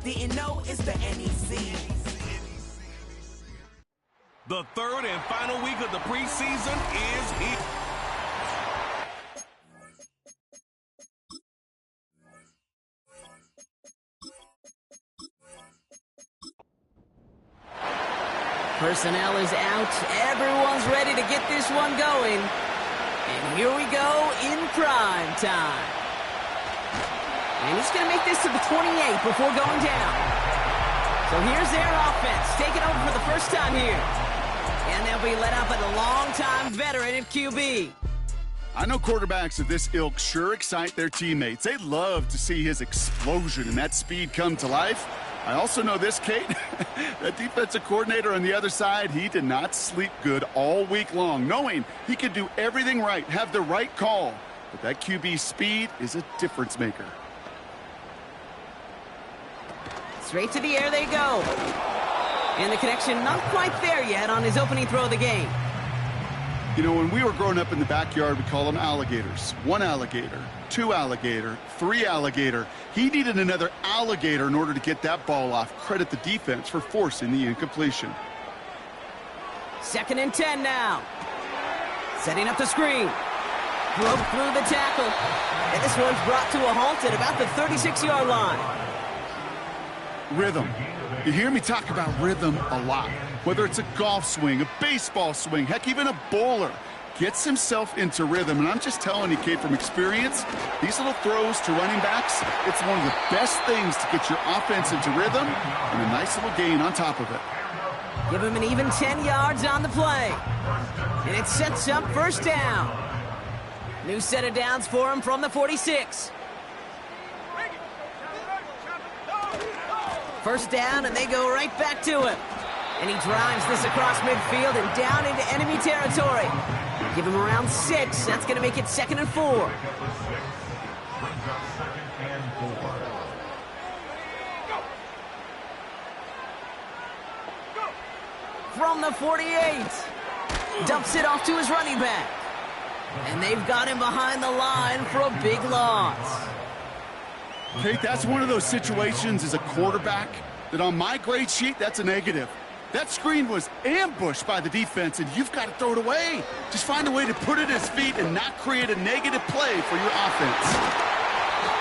Didn't know it's the NEC. The third and final week of the preseason is here. Personnel is out. Everyone's ready to get this one going. And here we go in prime time. And he's going to make this to the 28 before going down. So here's their offense, taking over for the first time here. And they'll be led out by the longtime veteran at QB. I know quarterbacks of this ilk sure excite their teammates. They love to see his explosion and that speed come to life. I also know this, Kate, that defensive coordinator on the other side, he did not sleep good all week long, knowing he could do everything right, have the right call. But that QB speed is a difference maker. Straight to the air they go. And the connection not quite there yet on his opening throw of the game. You know, when we were growing up in the backyard, we call them alligators. One alligator, two alligator, three alligator. He needed another alligator in order to get that ball off. Credit the defense for forcing the incompletion. 2nd and 10 now. Setting up the screen. Broke through the tackle. And this one's brought to a halt at about the 36-yard line. Rhythm. You hear me talk about rhythm a lot. Whether it's a golf swing, a baseball swing, heck, even a bowler gets himself into rhythm. And I'm just telling you, Kate, from experience, these little throws to running backs, it's one of the best things to get your offense into rhythm and a nice little gain on top of it. Give him an even 10 yards on the play. And it sets up first down. New set of downs for him from the 46. First down, and they go right back to him. And he drives this across midfield and down into enemy territory. Give him around 6. That's going to make it 2nd and 4. From the 48. Dumps it off to his running back. And they've got him behind the line for a big loss. Kate, that's one of those situations as a quarterback that on my grade sheet, that's a negative. That screen was ambushed by the defense, and you've got to throw it away. Just find a way to put it at his feet and not create a negative play for your offense.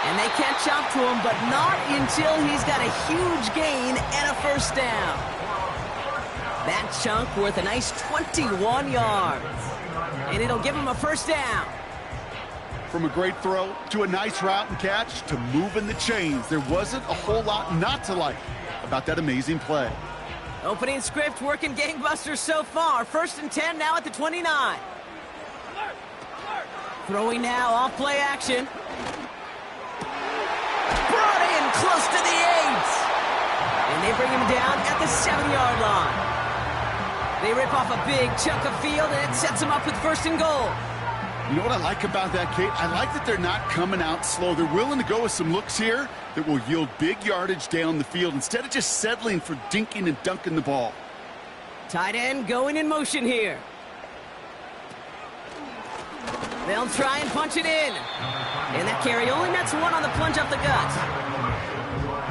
And they catch up to him, but not until he's got a huge gain and a first down. That chunk worth a nice 21 yards. And it'll give him a first down. From a great throw to a nice route and catch to moving the chains, there wasn't a whole lot not to like about that amazing play. Opening script working gangbusters so far. 1st and 10 now at the 29. Throwing now off play action. Brought in close to the 8. And they bring him down at the 7-yard line. They rip off a big chunk of field and it sets him up with 1st and goal. You know what I like about that, Kate? I like that they're not coming out slow. They're willing to go with some looks here that will yield big yardage down the field instead of just settling for dinking and dunking the ball. Tight end going in motion here. They'll try and punch it in. And that carry only nets 1 on the plunge up the gut.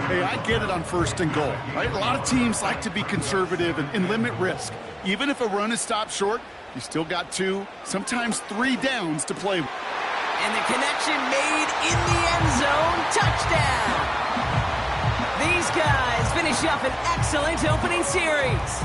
Hey, I get it on 1st and goal, right? A lot of teams like to be conservative and limit risk. Even if a run is stopped short, you still got 2, sometimes 3 downs to play with. And the connection made in the end zone. Touchdown! These guys finish up an excellent opening series.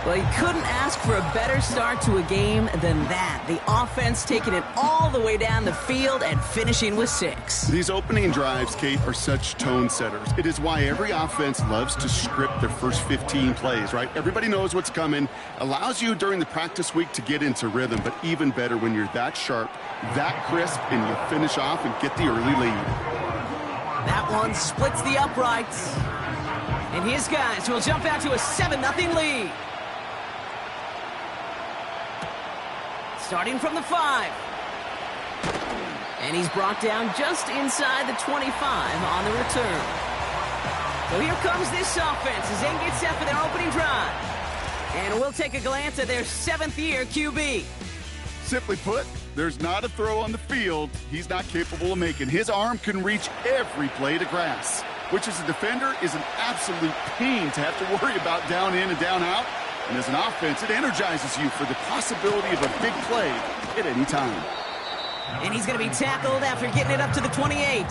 Well, you couldn't ask for a better start to a game than that. The offense taking it all the way down the field and finishing with 6. These opening drives, Kate, are such tone setters. It is why every offense loves to script their first 15 plays, right? Everybody knows what's coming. Allows you during the practice week to get into rhythm, but even better when you're that sharp, that crisp, and you finish off and get the early lead. That one splits the uprights. And his guys will jump out to a 7-0 lead. Starting from the 5. And he's brought down just inside the 25 on the return. So here comes this offense as they get set for their opening drive. And we'll take a glance at their 7th-year QB. Simply put, there's not a throw on the field he's not capable of making. His arm can reach every blade of grass. which as a defender is an absolute pain to have to worry about down in and down out. And as an offense, it energizes you for the possibility of a big play at any time. And he's going to be tackled after getting it up to the 28.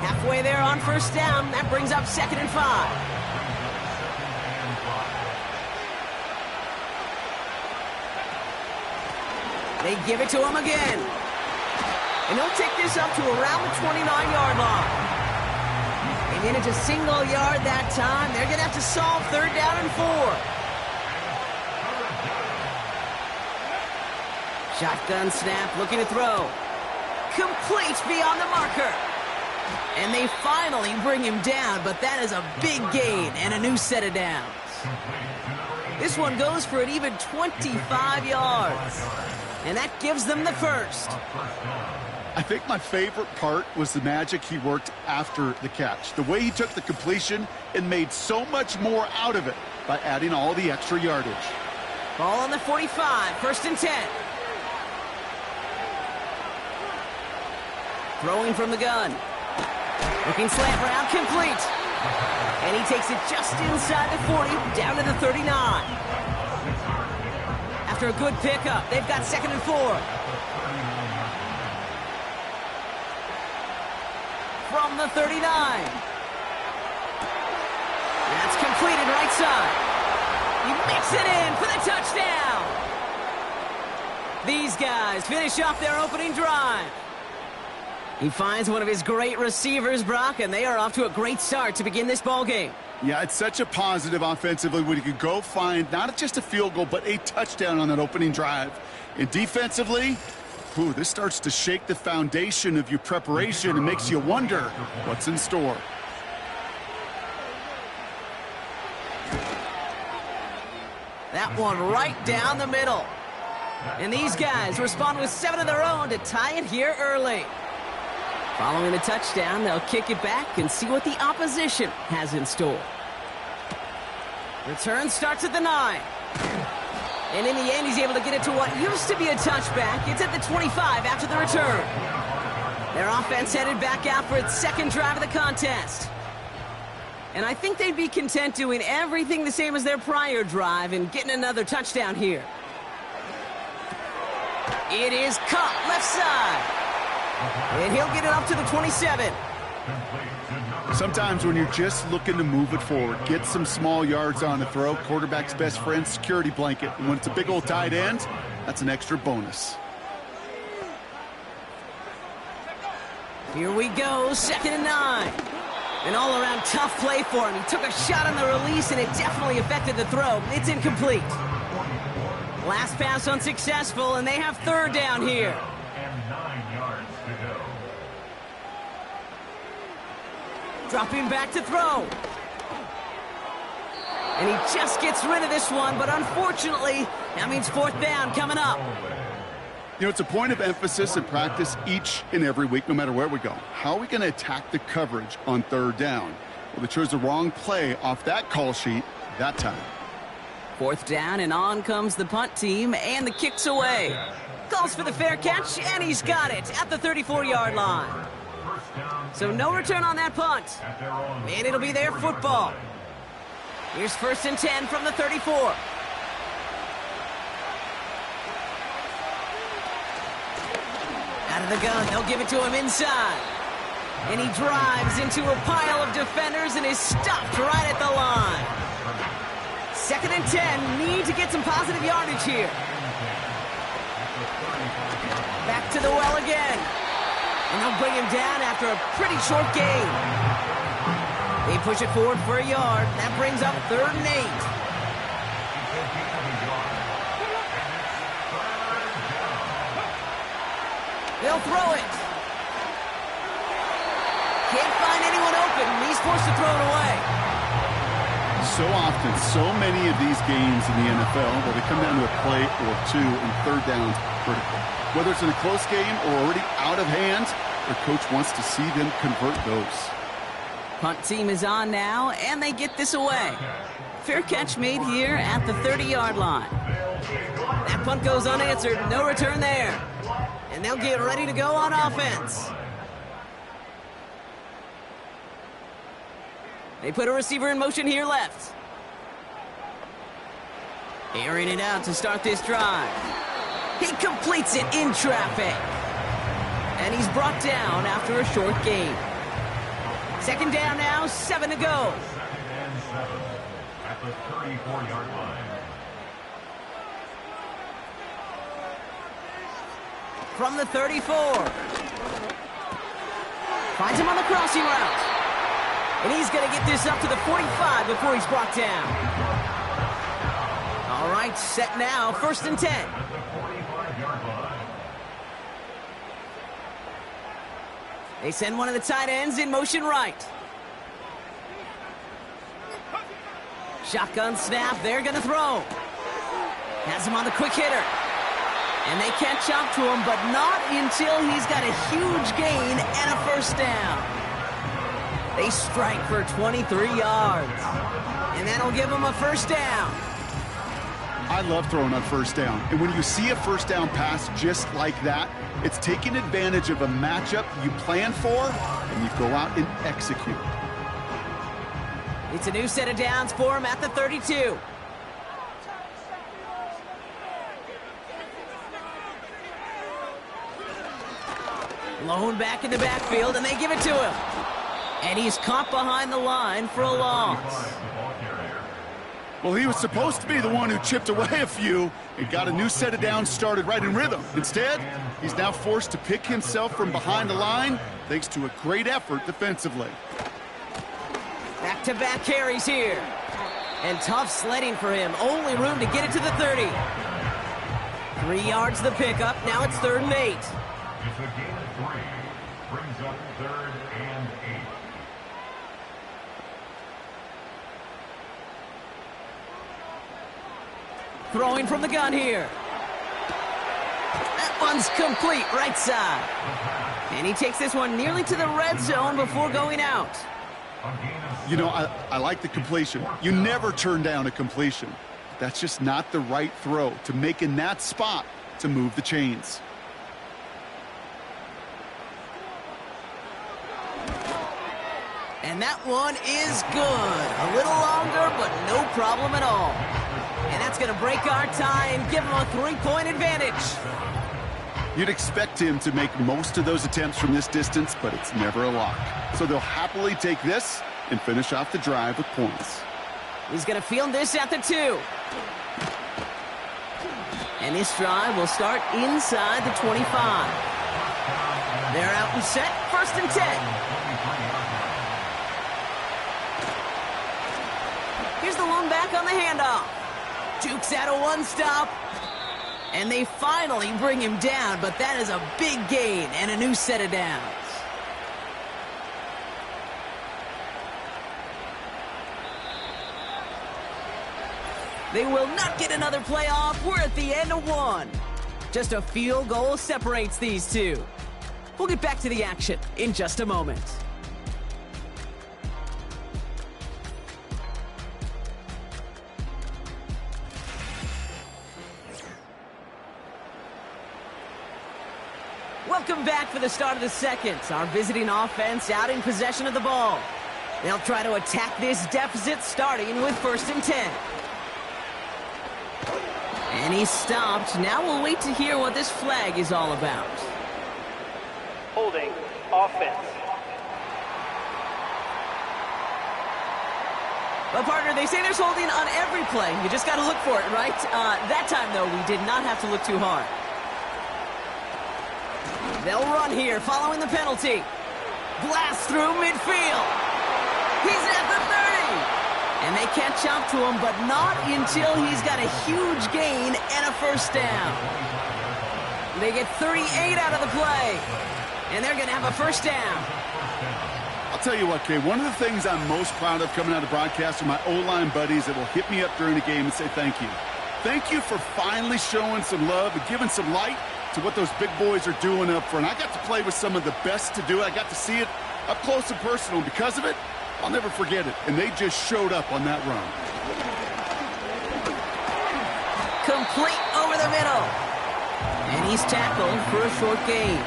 Halfway there on first down. That brings up 2nd and 5. They give it to him again. And he'll take this up to around the 29-yard line. And then it's a single yard that time. They're going to have to solve 3rd down and 4. Shotgun snap, looking to throw. Complete beyond the marker. And they finally bring him down, but that is a big gain and a new set of downs. This one goes for an even 25 yards. And that gives them the first. I think my favorite part was the magic he worked after the catch. The way he took the completion and made so much more out of it by adding all the extra yardage. Ball on the 45, 1st and 10. Throwing from the gun. Looking slant route, complete. And he takes it just inside the 40, down to the 39. After a good pickup, they've got 2nd and 4. From the 39. That's completed right side. He makes it in for the touchdown. These guys finish off their opening drive. He finds one of his great receivers, Brock, and they are off to a great start to begin this ball game. Yeah, it's such a positive offensively when you could go find not just a field goal, but a touchdown on that opening drive. And defensively, this starts to shake the foundation of your preparation and makes you wonder what's in store. That one right down the middle. And these guys respond with 7 of their own to tie it here early. Following the touchdown, they'll kick it back and see what the opposition has in store. Return starts at the 9. And in the end, he's able to get it to what used to be a touchback. It's at the 25 after the return. Their offense headed back out for its 2nd drive of the contest. And I think they'd be content doing everything the same as their prior drive and getting another touchdown here. It is caught left side. And he'll get it up to the 27. Sometimes when you're just looking to move it forward, get some small yards on the throw, quarterback's best friend, security blanket. And when it's a big old tight end, that's an extra bonus. Here we go, 2nd and 9. An all-around tough play for him. He took a shot on the release, and it definitely affected the throw. It's incomplete. Last pass unsuccessful, and they have 3rd down here. Dropping back to throw. And he just gets rid of this one, but unfortunately, that means 4th down coming up. You know, it's a point of emphasis in practice each and every week, no matter where we go. How are we going to attack the coverage on 3rd down? Well, they chose the wrong play off that call sheet that time. 4th down, and on comes the punt team, and the kick's away. Calls for the fair catch, and he's got it at the 34-yard line. So no return on that punt. And it'll be their football. Here's 1st and 10 from the 34. Out of the gun, they'll give it to him inside. And he drives into a pile of defenders and is stopped right at the line. 2nd and 10, need to get some positive yardage here. Back to the well again. And they'll bring him down after a pretty short gain. They push it forward for a yard. That brings up 3rd and 8. They'll throw it. Can't find anyone open. He's forced to throw it away. So often, so many of these games in the NFL where they come down to a play or two and 3rd down's critical. Whether it's in a close game or already out of hand, their coach wants to see them convert those. Punt team is on now, and they get this away. Fair catch made here at the 30-yard line. That punt goes unanswered. No return there. And they'll get ready to go on offense. They put a receiver in motion here left. Airing it out to start this drive. He completes it in traffic. And he's brought down after a short gain. Second down now, 7 to go. 2nd and 7 at the 34-yard line. From the 34. Finds him on the crossing route. And he's going to get this up to the 45 before he's brought down. All right, set now, 1st and 10. At the 45-yard line. They send one of the tight ends in motion right. Shotgun snap, they're going to throw. Has him on the quick hitter. And they catch up to him, but not until he's got a huge gain and a 1st down. They strike for 23 yards. And that'll give him a 1st down. I love throwing on 1st down. And when you see a 1st down pass just like that, it's taking advantage of a matchup you plan for, and you go out and execute. It's a new set of downs for him at the 32. Blown back in the backfield, and they give it to him. And he's caught behind the line for a loss. Well, he was supposed to be the one who chipped away a few and got a new set of downs started right in rhythm. Instead, he's now forced to pick himself from behind the line thanks to a great effort defensively. Back-to-back carries here. And tough sledding for him. Only room to get it to the 30. 3 yards the pickup. Now it's 3rd and 8. It's a gain of 3. Brings up 3rd and 8. Throwing from the gun here. That one's complete, right side. And he takes this one nearly to the red zone before going out. You know, I like the completion. You never turn down a completion. That's just not the right throw to make in that spot to move the chains. And that one is good. A little longer, but no problem at all. And that's going to break our tie and give him a 3-point advantage. You'd expect him to make most of those attempts from this distance, but it's never a lock. So they'll happily take this and finish off the drive with points. He's going to field this at the 2. And this drive will start inside the 25. They're out and set, 1st and 10. Here's the lone back on the handoff. Jukes out a 1-stop. And they finally bring him down, but that is a big gain and a new set of downs. They will not get another play off. We're at the end of 1. Just a field goal separates these two. We'll get back to the action in just a moment. Welcome back for the start of the second. Our visiting offense out in possession of the ball. They'll try to attack this deficit starting with 1st and 10. And he's stopped. Now we'll wait to hear what this flag is all about. Holding offense. Well, partner, they say there's holding on every play. You just got to look for it, right? That time, though, we did not have to look too hard. They'll run here following the penalty. Blast through midfield. He's at the 30. And they catch up to him, but not until he's got a huge gain and a 1st down. They get 38 out of the play. And they're going to have a 1st down. I'll tell you what, Kay, one of the things I'm most proud of coming out of broadcast are my O-line buddies that will hit me up during the game and say thank you. Thank you for finally showing some love and giving some light to what those big boys are doing up front. I got to play with some of the best to do it. I got to see it up close and personal. Because of it, I'll never forget it. And they just showed up on that run. Complete over the middle. And he's tackled for a short gain.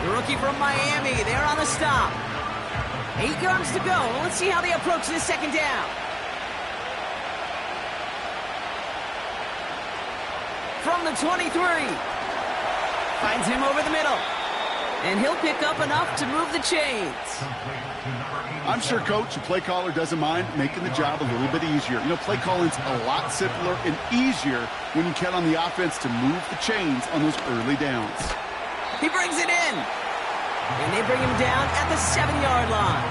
The rookie from Miami, they're on the stop. 8 yards to go. Let's see how they approach this second down. From the 23. Finds him over the middle. And he'll pick up enough to move the chains. I'm sure Coach, the play caller, doesn't mind making the job a little bit easier. You know, play calling's a lot simpler and easier when you count on the offense to move the chains on those early downs. He brings it in. And they bring him down at the 7-yard line.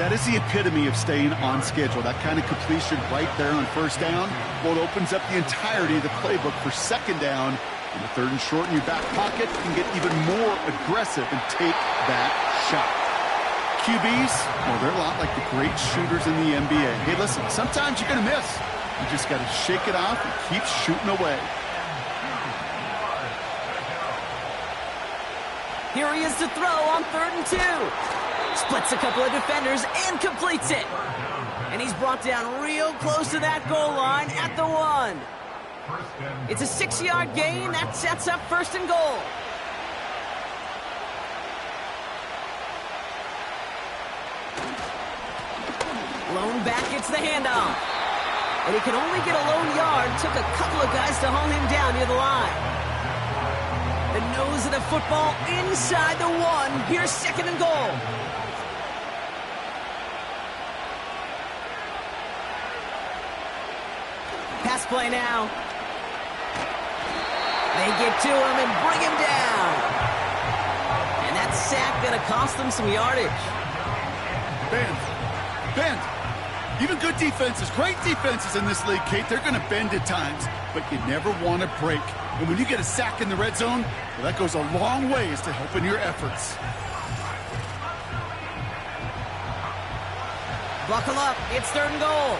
That is the epitome of staying on schedule. That kind of completion right there on first down. Well, it opens up the entirety of the playbook for second down. And the 3rd and short in your back pocket can get even more aggressive and take that shot. QBs, well, they're a lot like the great shooters in the NBA. Hey, listen, sometimes you're going to miss. You just got to shake it off and keep shooting away. Here he is to throw on 3rd and 2. Splits a couple of defenders and completes it. And he's brought down real close to that goal line at the 1. It's a 6-yard gain. That sets up 1st and goal. Lone back gets the handoff. And he can only get a lone yard. Took a couple of guys to haul him down near the line. The nose of the football inside the 1. Here's 2nd and goal. Pass play now. They get to him and bring him down. And that sack going to cost them some yardage. Bend. Even good defenses, great defenses in this league, Kate, they're going to bend at times, but you never want to break. And when you get a sack in the red zone, well, that goes a long ways to helping your efforts. Buckle up. It's 3rd and goal.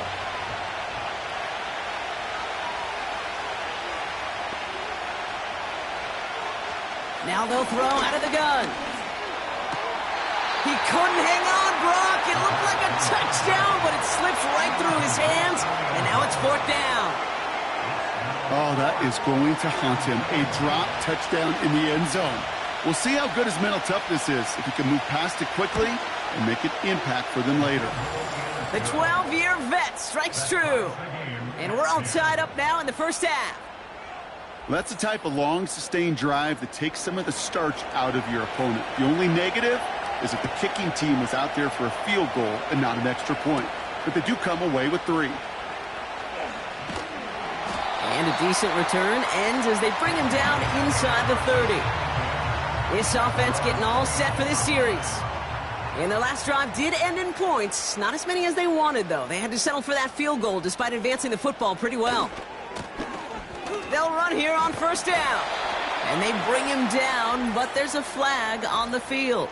Now they'll throw out of the gun. He couldn't hang on, Brock. It looked like a touchdown, but it slips right through his hands, and now it's 4th down. Oh, that is going to haunt him. A drop touchdown in the end zone. We'll see how good his mental toughness is, if he can move past it quickly and make an impact for them later. The 12-year vet strikes true. And we're all tied up now in the first half. That's the type of long, sustained drive that takes some of the starch out of your opponent. The only negative is that the kicking team was out there for a field goal and not an extra point. But they do come away with 3. And a decent return ends as they bring him down inside the 30. This offense getting all set for this series. And their last drive did end in points. Not as many as they wanted, though. They had to settle for that field goal despite advancing the football pretty well. They'll run here on 1st down. And they bring him down, but there's a flag on the field.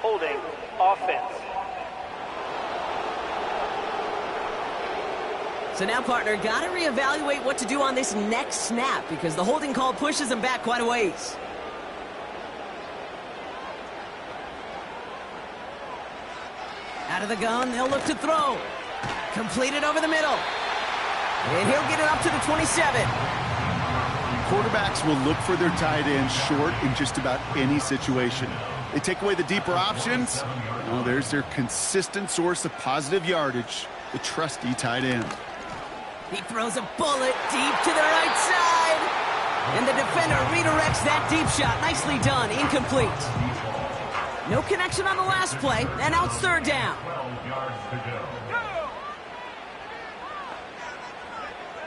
Holding offense. So now, partner, got to reevaluate what to do on this next snap because the holding call pushes them back quite a ways. Out of the gun, they'll look to throw. Completed over the middle. And he'll get it up to the 27. Quarterbacks will look for their tight end short in just about any situation. They take away the deeper options. Well, there's their consistent source of positive yardage, the trusty tight end. He throws a bullet deep to the right side. And the defender redirects that deep shot. Nicely done. Incomplete. No connection on the last play. And now it's 3rd down. 12 yards to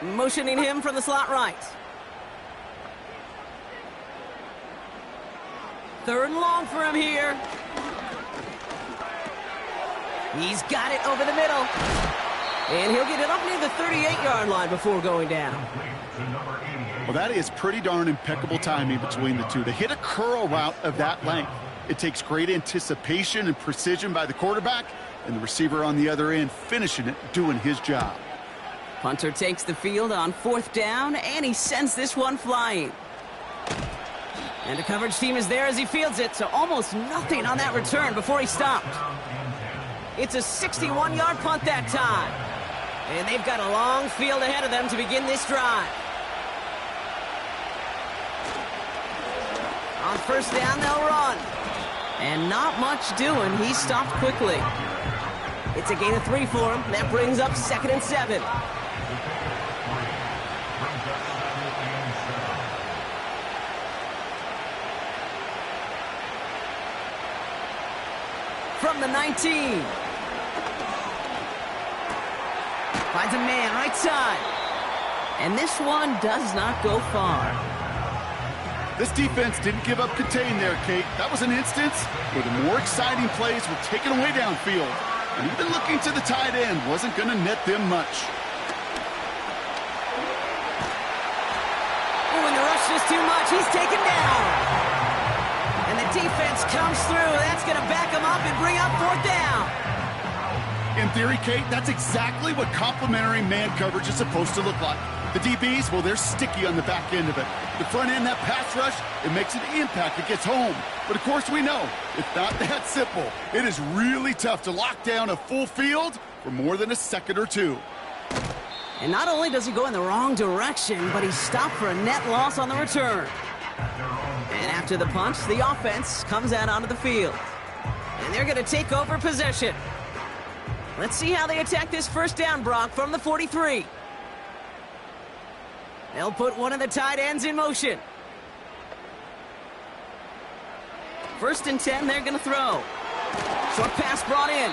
go. Motioning him from the slot right. 3rd and long for him here. He's got it over the middle. And he'll get it up near the 38-yard line before going down. Well, that is pretty darn impeccable timing between the two. To hit a curl route of that length, it takes great anticipation and precision by the quarterback, and the receiver on the other end finishing it, doing his job. Punter takes the field on 4th down, and he sends this one flying. And the coverage team is there as he fields it, so almost nothing on that return before he stopped. It's a 61-yard punt that time. And they've got a long field ahead of them to begin this drive. On 1st down, they'll run. And not much doing. He stopped quickly. It's a gain of 3 for him. That brings up 2nd and 7. From the 19. Finds a man right side. And this one does not go far. This defense didn't give up contain there, Kate. That was an instance where the more exciting plays were taken away downfield. And even looking to the tight end wasn't going to net them much. Oh, and the rush is too much. He's taken down. And the defense comes through. That's going to back him up and bring up 4th down. In theory, Kate, that's exactly what complementary man coverage is supposed to look like. The DBs, well, they're sticky on the back end of it. The front end, that pass rush, it makes an impact. It gets home. But, of course, we know it's not that simple. It is really tough to lock down a full field for more than a second or two. And not only does he go in the wrong direction, but he's stopped for a net loss on the return. And after the punch, the offense comes out onto the field. And they're going to take over possession. Let's see how they attack this 1st down, Brock, from the 43. They'll put one of the tight ends in motion. 1st and 10, they're going to throw. Short pass brought in.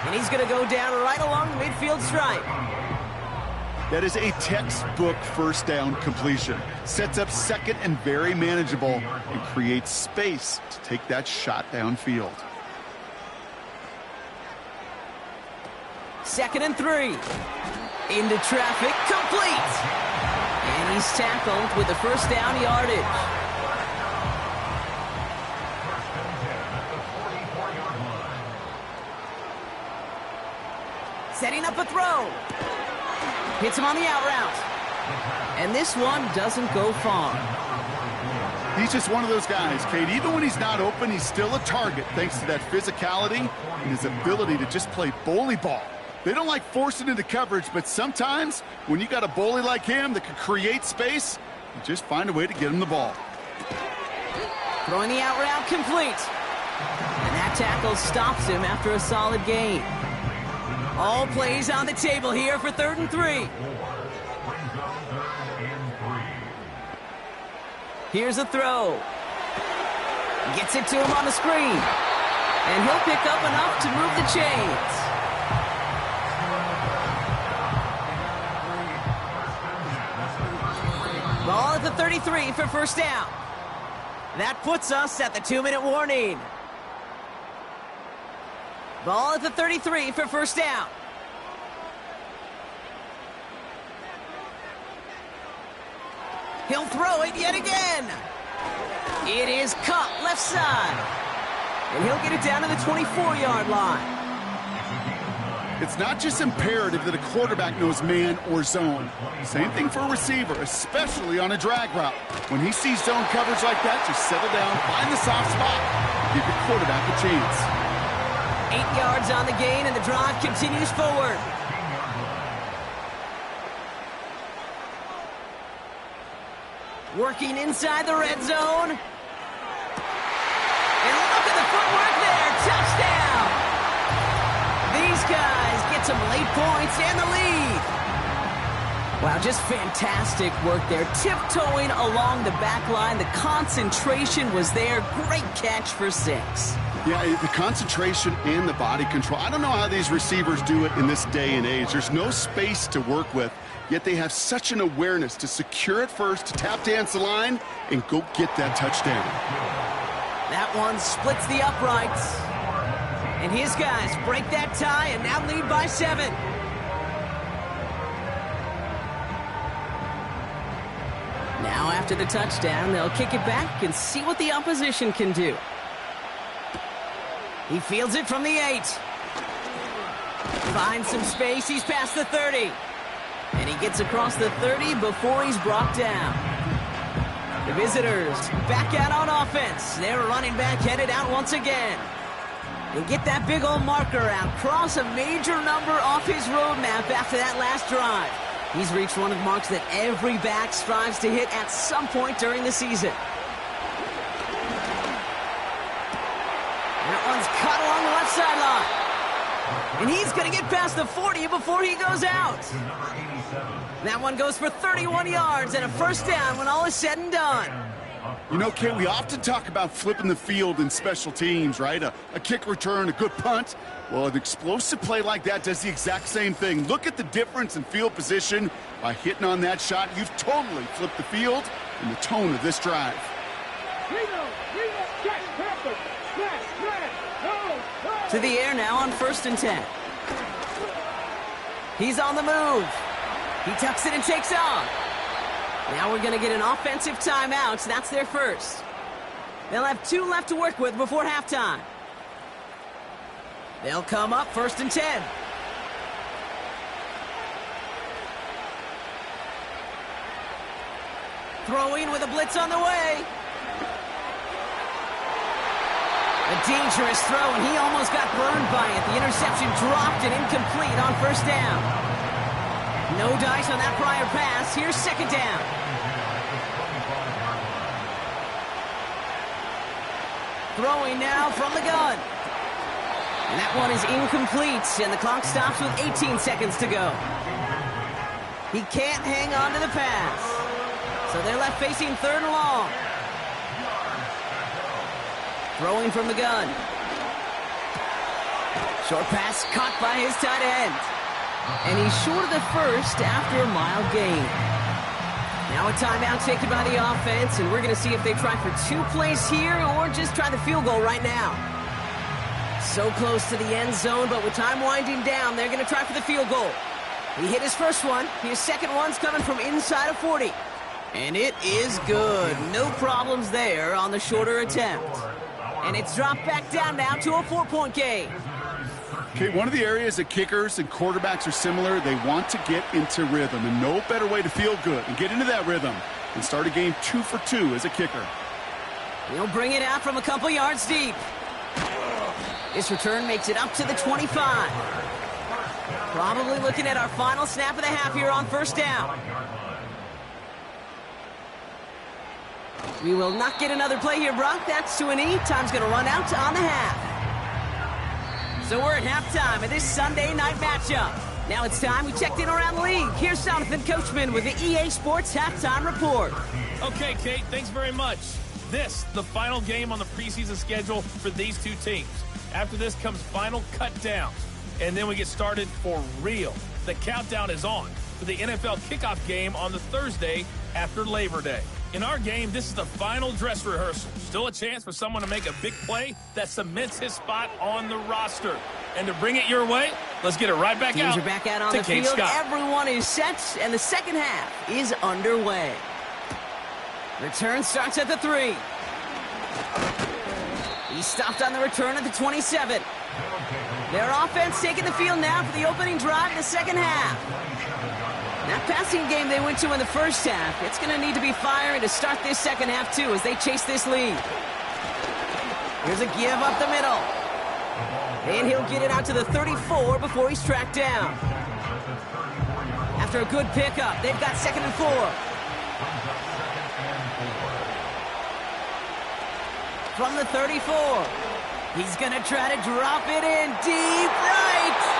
And he's going to go down right along the midfield stripe. That is a textbook 1st down completion. Sets up 2nd and very manageable and creates space to take that shot downfield. 2nd and 3. Into traffic, complete. And he's tackled with the 1st down yardage. Setting up a throw. Hits him on the out route. And this one doesn't go far. He's just one of those guys, Kate. Even when he's not open, he's still a target thanks to that physicality and his ability to just play bully ball. They don't like forcing into coverage, but sometimes when you got a bully like him that can create space, you just find a way to get him the ball. Throwing the out route complete. And that tackle stops him after a solid gain. All plays on the table here for 3rd and 3. Here's a throw. Gets it to him on the screen. And he'll pick up enough to move the chains. Ball at the 33 for 1st down. That puts us at the 2-minute warning. Ball at the 33 for 1st down. He'll throw it yet again. It is caught left side. And he'll get it down to the 24-yard line. It's not just imperative that a quarterback knows man or zone. Same thing for a receiver, especially on a drag route. When he sees zone coverage like that, just settle down, find the soft spot, give your quarterback a chance. 8 yards on the gain, and the drive continues forward. Working inside the red zone. And look at the footwork there. Touchdown! These guys get some late points and the lead. Wow, just fantastic work there. Tiptoeing along the back line. The concentration was there. Great catch for 6. Yeah, the concentration and the body control. I don't know how these receivers do it in this day and age. There's no space to work with, yet they have such an awareness to secure it first, to tap dance the line, and go get that touchdown. That one splits the uprights. And his guys break that tie and now lead by 7. Now after the touchdown, they'll kick it back and see what the opposition can do. He fields it from the 8. Finds some space. He's past the 30. And he gets across the 30 before he's brought down. The visitors back out on offense. Their running back headed out once again. And get that big old marker out. Cross a major number off his roadmap after that last drive. He's reached one of the marks that every back strives to hit at some point during the season. And he's going to get past the 40 before he goes out. That one goes for 31 yards and a first down when all is said and done. You know, Kate, we often talk about flipping the field in special teams, right? A kick return, a good punt. Well, an explosive play like that does the exact same thing. Look at the difference in field position. By hitting on that shot, you've totally flipped the field and the tone of this drive. To the air now on 1st and 10. He's on the move. He tucks it and takes off. Now we're going to get an offensive timeout. That's their first. They'll have 2 left to work with before halftime. They'll come up 1st and 10. Throwing with a blitz on the way. A dangerous throw, and he almost got burned by it. The interception dropped and incomplete on 1st down. No dice on that prior pass. Here's 2nd down. Throwing now from the gun. And that one is incomplete, and the clock stops with 18 seconds to go. He can't hang on to the pass. So they're left facing 3rd and long. Throwing from the gun. Short pass caught by his tight end. And he's short of the first after a mile gain. Now a timeout taken by the offense, and we're going to see if they try for 2 plays here or just try the field goal right now. So close to the end zone, but with time winding down, they're going to try for the field goal. He hit his first one. His second one's coming from inside of 40. And it is good. No problems there on the shorter attempt. And it's dropped back down now to a 4-point game. Okay, one of the areas that kickers and quarterbacks are similar, they want to get into rhythm. And no better way to feel good and get into that rhythm than start a game 2 for 2 as a kicker. He'll bring it out from a couple yards deep. This return makes it up to the 25. Probably looking at our final snap of the half here on 1st down. We will not get another play here, Brock. That's to an E. Time's going to run out on the half. So we're at halftime of this Sunday night matchup. Now it's time we checked in around the league. Here's Jonathan Coachman with the EA Sports Halftime Report. Okay, Kate, thanks very much. This, the final game on the preseason schedule for these 2 teams. After this comes final cut downs, and then we get started for real. The countdown is on for the NFL kickoff game on the Thursday after Labor Day. In our game, this is the final dress rehearsal. Still a chance for someone to make a big play that cements his spot on the roster. And to bring it your way, let's get it right back out. Teams are back out on the Kate field. Scott. Everyone is set, and the second half is underway. Return starts at the 3. He stopped on the return at the 27. Their offense taking the field now for the opening drive in the second half. That passing game they went to in the first half, it's going to need to be firing to start this second half, too, as they chase this lead. Here's a give up the middle. And he'll get it out to the 34 before he's tracked down. After a good pickup, they've got 2nd and 4. From the 34, he's going to try to drop it in deep right.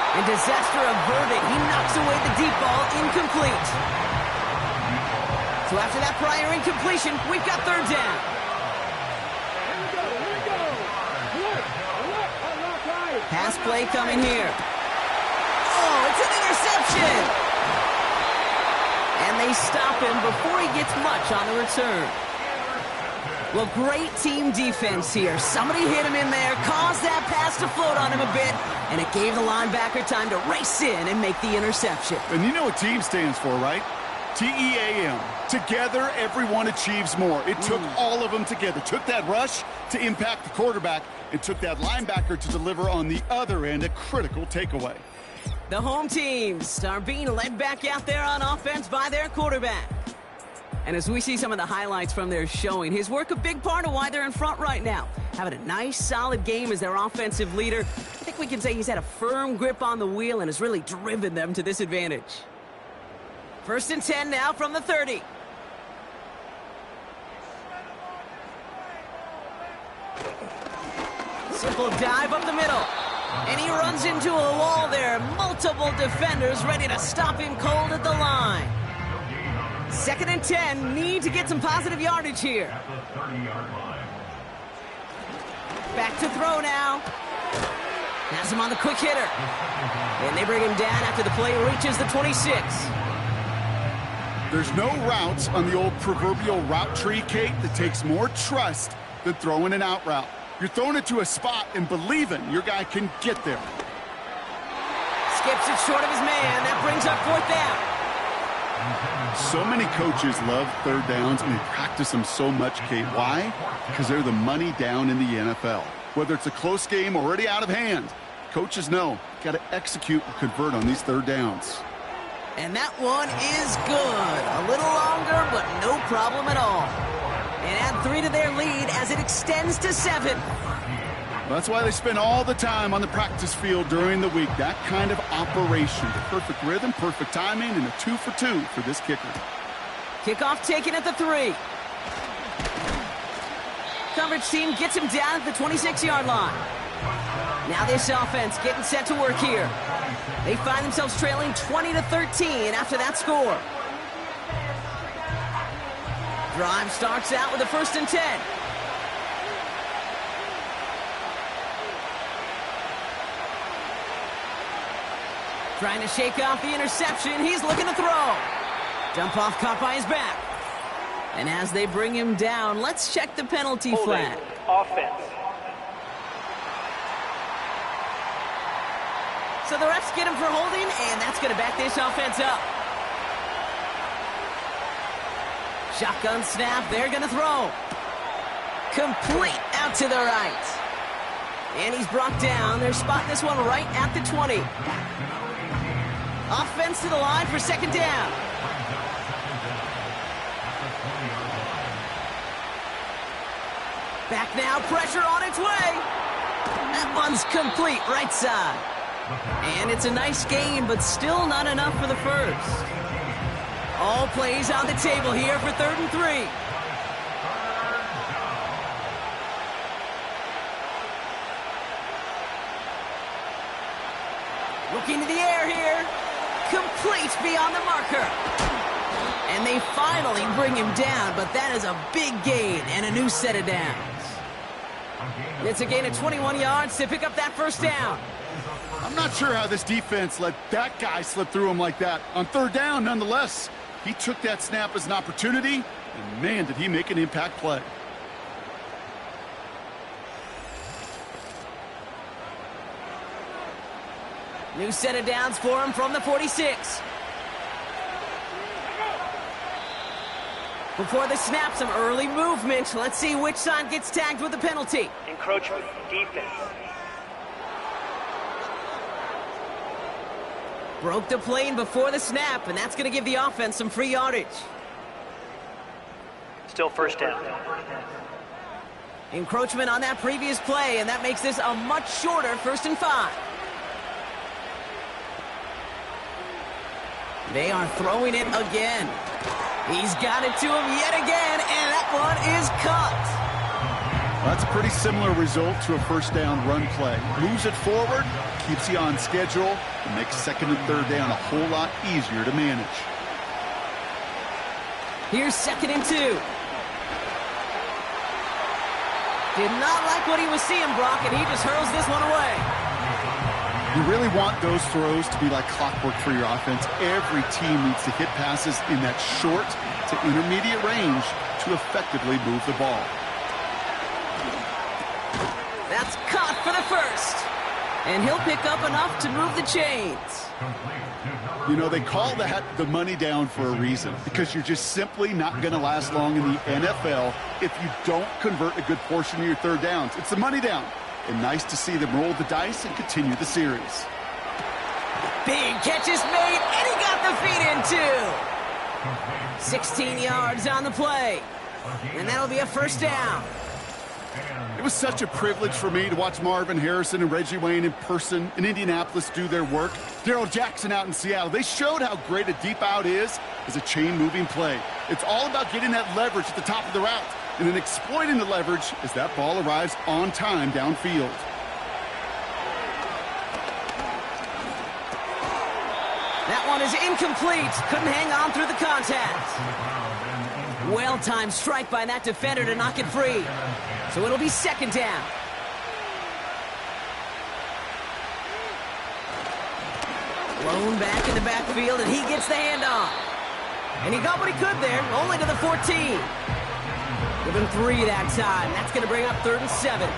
And disaster averted. He knocks away the deep ball, incomplete. So after that prior incompletion, we've got 3rd down. Pass play coming here. Oh, it's an interception. And they stop him before he gets much on the return. Well, great team defense here. Somebody hit him in there, caused that pass to float on him a bit, and it gave the linebacker time to race in and make the interception. And you know what team stands for, right? T-E-A-M. Together, everyone achieves more. It took all of them together. Took that rush to impact the quarterback. It took that linebacker to deliver on the other end, a critical takeaway. The home teams are being led back out there on offense by their quarterback. And as we see some of the highlights from their showing, his work a big part of why they're in front right now. Having a nice, solid game as their offensive leader. I think we can say he's had a firm grip on the wheel and has really driven them to this advantage. 1st and 10 now from the 30. Simple dive up the middle. And he runs into a wall there. Multiple defenders ready to stop him cold at the line. 2nd and 10. Need to get some positive yardage here. At the 30-yard line. Back to throw now. Has him on the quick hitter. And they bring him down after the play reaches the 26. There's no routes on the old proverbial route tree, Kate, that takes more trust than throwing an out route. You're throwing it to a spot and believing your guy can get there. Skips it short of his man. That brings up 4th down. So many coaches love third downs, and they practice them so much, Kate. Why? Because they're the money down in the NFL. Whether it's a close game already out of hand, coaches know got to execute and convert on these third downs. And that one is good. A little longer, but no problem at all. And add 3 to their lead as it extends to 7. That's why they spend all the time on the practice field during the week. That kind of operation. The perfect rhythm, perfect timing, and a 2 for 2 for this kicker. Kickoff taken at the 3. Coverage team gets him down at the 26-yard line. Now this offense getting set to work here. They find themselves trailing 20-13 after that score. Drive starts out with a 1st and 10. Trying to shake off the interception. He's looking to throw. Dump off caught by his back. And as they bring him down, let's check the penalty flag. Offense. So the refs get him for holding, and that's going to back this offense up. Shotgun snap, they're going to throw. Complete out to the right. And he's brought down. They're spotting this one right at the 20. Offense to the line for 2nd down. Back now, pressure on its way. That one's complete, right side. And it's a nice game, but still not enough for the first. All plays on the table here for 3rd and 3. Looking to the air here. Complete beyond the marker. And they finally bring him down, but that is a big gain and a new set of downs. It's a gain of 21 yards to pick up that 1st down. I'm not sure how this defense let that guy slip through him like that. On 3rd down, nonetheless, he took that snap as an opportunity, and man, did he make an impact play. New set of downs for him from the 46. Before the snap, some early movement. Let's see which side gets tagged with the penalty. Encroachment. Defense. Broke the plane before the snap, and that's going to give the offense some free yardage. Still 1st down. Encroachment on that previous play, and that makes this a much shorter 1st and 5. They are throwing it again. He's got it to him yet again, and that one is caught. That's a pretty similar result to a 1st down run play. Moves it forward, keeps you on schedule, and makes 2nd and 3rd down a whole lot easier to manage. Here's 2nd and 2. Did not like what he was seeing, Brock, and he just hurls this one away. You really want those throws to be like clockwork for your offense. Every team needs to hit passes in that short to intermediate range to effectively move the ball. That's caught for the 1st. And he'll pick up enough to move the chains. You know, they call that the money down for a reason, because you're just simply not going to last long in the NFL if you don't convert a good portion of your 3rd downs. It's the money down. And nice to see them roll the dice and continue the series. Big catch is made, and he got the feet in too. 16 yards on the play. And that'll be a 1st down. It was such a privilege for me to watch Marvin Harrison and Reggie Wayne in person in Indianapolis do their work. Darrell Jackson out in Seattle. They showed how great a deep out is as a chain-moving play. It's all about getting that leverage at the top of the route and then exploiting the leverage as that ball arrives on time downfield. That one is incomplete. Couldn't hang on through the contact. Well-timed strike by that defender to knock it free. So it'll be second down. Blown back in the backfield, and he gets the handoff. And he got what he could there, only to the 14. Give him 3 that time. That's going to bring up 3rd and 7.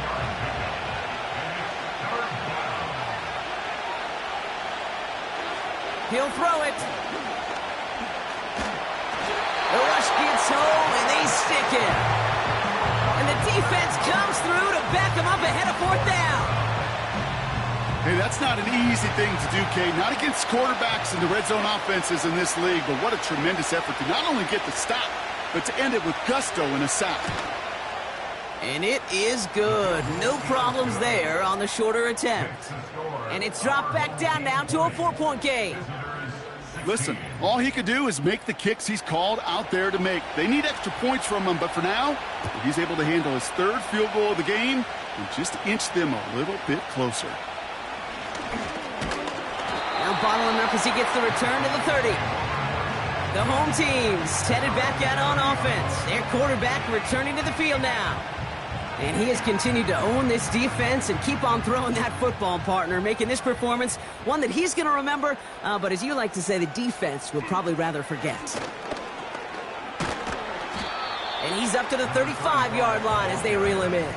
He'll throw it. The rush gets home, and they stick it. And the defense comes through to back him up ahead of 4th down. Hey, that's not an easy thing to do, Kate. Not against quarterbacks and the red zone offenses in this league, but what a tremendous effort to not only get the stop, but to end it with gusto and a sack. And it is good. No problems there on the shorter attempt. And it's dropped back down now to a 4-point game. Listen, all he could do is make the kicks he's called out there to make. They need extra points from him, but for now, he's able to handle his 3rd field goal of the game and just inch them a little bit closer. Now bottling up as he gets the return to the 30. The home team's headed back out on offense. Their quarterback returning to the field now. And he has continued to own this defense and keep on throwing that football, partner, making this performance one that he's going to remember, but as you like to say, the defense will probably rather forget. And he's up to the 35-yard line as they reel him in.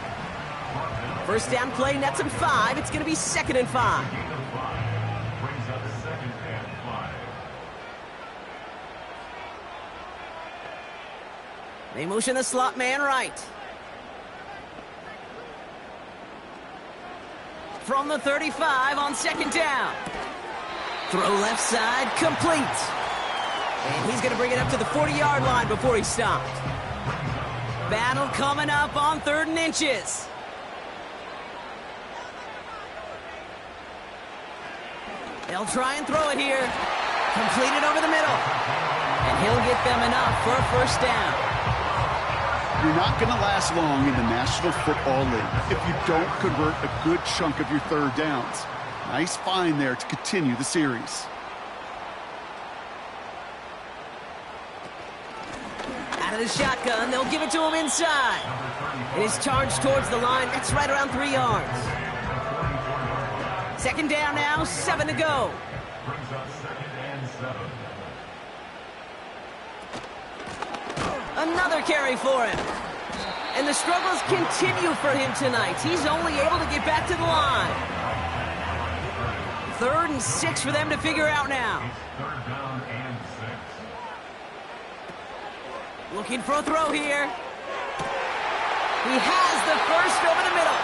First down play nets him 5. It's going to be 2nd and 5. They motion the slot man right. From the 35 on 2nd down. Throw left side, complete. And he's going to bring it up to the 40-yard line before he's stopped. Battle coming up on 3rd and inches. They'll try and throw it here. Completed over the middle. And he'll get them enough for a 1st down. You're not going to last long in the National Football League if you don't convert a good chunk of your 3rd downs. Nice find there to continue the series. Out of the shotgun, they'll give it to him inside. And he's charged towards the line. That's right around 3 yards. 2nd down now, 7 to go. Another carry for him. And the struggles continue for him tonight. He's only able to get back to the line. 3rd and 6 for them to figure out now. Looking for a throw here. He has the first over the middle.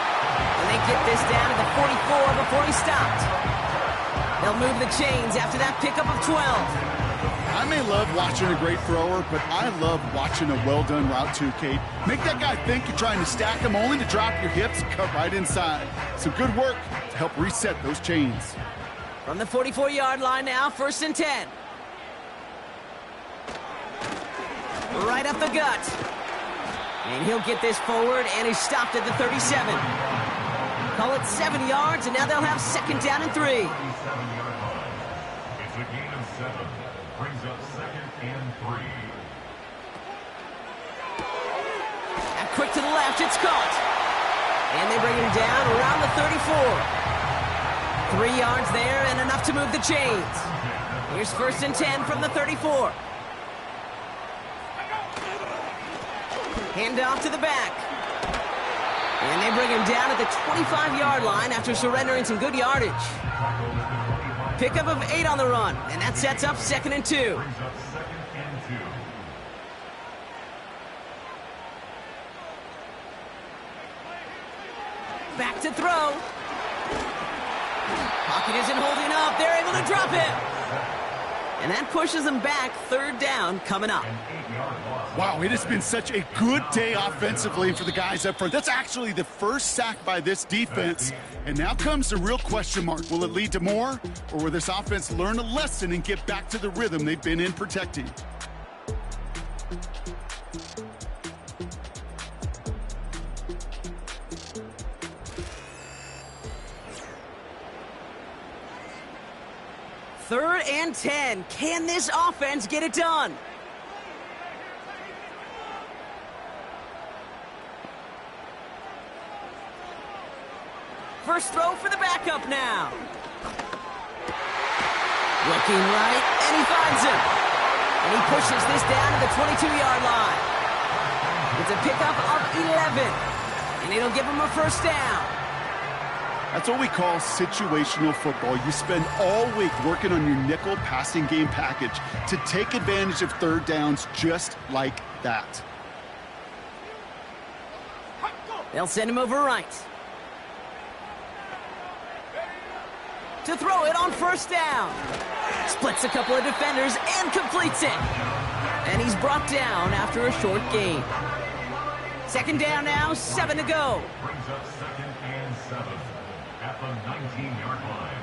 And they get this down to the 44 before he stopped. They'll move the chains after that pickup of 12. I may love watching a great thrower, but I love watching a well-done route too, Kate. Make that guy think you're trying to stack him only to drop your hips and cut right inside. Some good work to help reset those chains. From the 44-yard line now, 1st and 10. Right up the gut. And he'll get this forward, and he's stopped at the 37. Call it 7 yards, and now they'll have 2nd down and 3. It's a gain of 7. Brings up 2nd and 3. Now quick to the left, it's caught. And they bring him down around the 34. 3 yards there and enough to move the chains. Here's 1st and 10 from the 34. Hand off to the back. And they bring him down at the 25-yard line after surrendering some good yardage. Pickup of 8 on the run, and that sets up 2nd and 2. Back to throw. Pocket isn't holding up. They're able to drop him. And that pushes them back. 3rd down coming up. Wow, it has been such a good day offensively for the guys up front. That's actually the first sack by this defense. And now comes the real question mark. Will it lead to more? Or will this offense learn a lesson and get back to the rhythm they've been in protecting? 3rd and 10. Can this offense get it done? First throw for the backup now. Looking right, and he finds him. And he pushes this down to the 22-yard line. It's a pickup of 11. And it'll give him a first down. That's what we call situational football. You spend all week working on your nickel passing game package to take advantage of 3rd downs just like that. They'll send him over right. To throw it on 1st down. Splits a couple of defenders and completes it. And he's brought down after a short gain. 2nd down now, 7 to go. Brings up 2nd and 7 at the 19-yard line.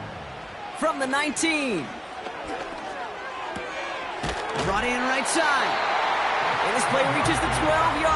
From the 19. Brought in right side. And this play reaches the 12-yard